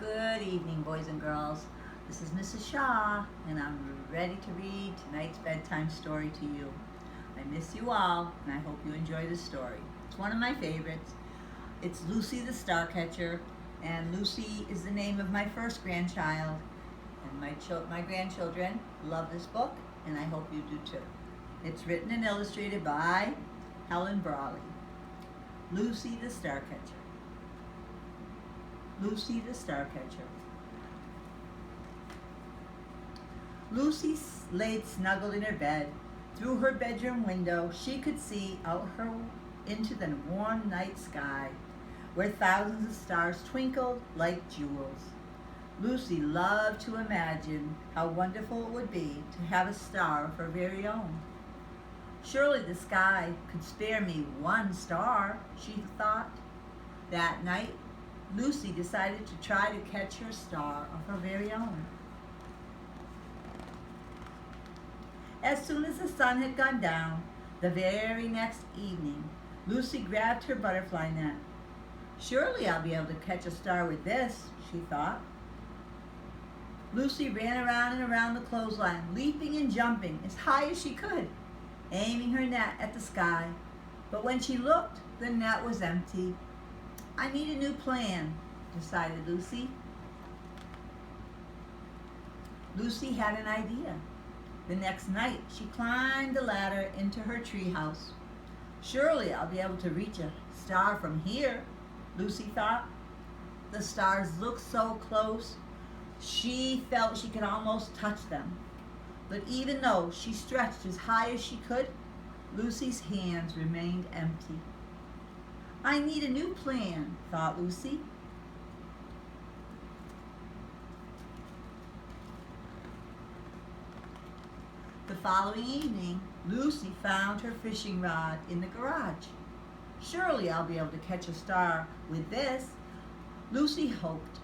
Good evening, boys and girls. This is Mrs. Shaw, and I'm ready to read tonight's bedtime story to you. I miss you all, and I hope you enjoy this story. It's one of my favorites. It's Lucy the Starcatcher, and Lucy is the name of my first grandchild. And my grandchildren love this book, and I hope you do too. It's written and illustrated by Helen Brawley. Lucy the Starcatcher. Lucy the Starcatcher. Lucy laid snuggled in her bed. Through her bedroom window, she could see out into the warm night sky, where thousands of stars twinkled like jewels. Lucy loved to imagine how wonderful it would be to have a star of her very own. Surely the sky could spare me one star, she thought. That night, Lucy decided to try to catch her star of her very own. As soon as the sun had gone down, the very next evening, Lucy grabbed her butterfly net. Surely I'll be able to catch a star with this, she thought. Lucy ran around and around the clothesline, leaping and jumping as high as she could, aiming her net at the sky. But when she looked, the net was empty. I need a new plan, decided Lucy. Lucy had an idea. The next night, she climbed the ladder into her treehouse. Surely I'll be able to reach a star from here, Lucy thought. The stars looked so close, she felt she could almost touch them. But even though she stretched as high as she could, Lucy's hands remained empty. I need a new plan, thought Lucy. The following evening, Lucy found her fishing rod in the garage. Surely I'll be able to catch a star with this, Lucy hoped.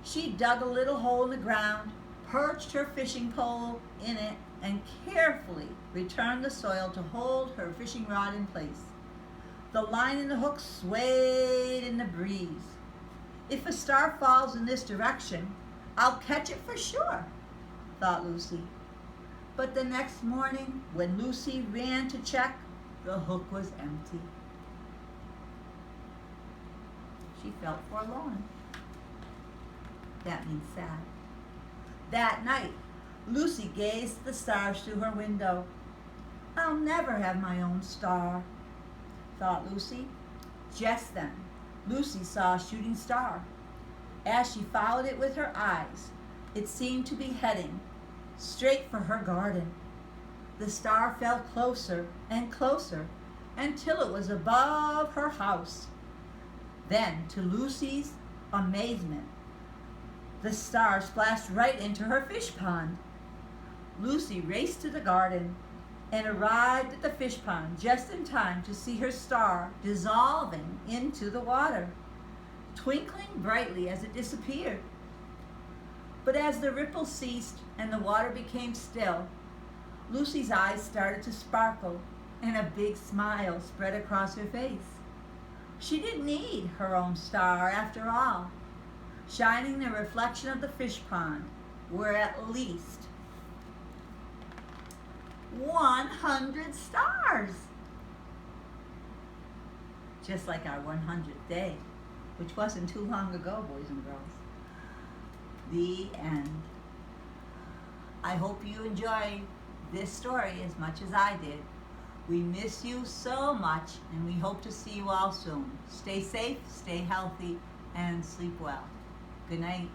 She dug a little hole in the ground, perched her fishing pole in it, and carefully returned the soil to hold her fishing rod in place. The line and the hook swayed in the breeze. If a star falls in this direction, I'll catch it for sure, thought Lucy. But the next morning, when Lucy ran to check, the hook was empty. She felt forlorn. That means sad. That night, Lucy gazed at the stars through her window. I'll never have my own star, thought Lucy. Just then, Lucy saw a shooting star. As she followed it with her eyes, it seemed to be heading straight for her garden. The star fell closer and closer until it was above her house. Then, to Lucy's amazement, the star splashed right into her fish pond. Lucy raced to the garden and arrived at the fish pond just in time to see her star dissolving into the water, twinkling brightly as it disappeared. But as the ripples ceased and the water became still, Lucy's eyes started to sparkle and a big smile spread across her face. She didn't need her own star after all. Shining the reflection of the fish pond were at least 100 stars. Just like our 100th day, which wasn't too long ago, boys and girls. The end. I hope you enjoy this story as much as I did. We miss you so much, and we hope to see you all soon. Stay safe, stay healthy, and sleep well. Good night.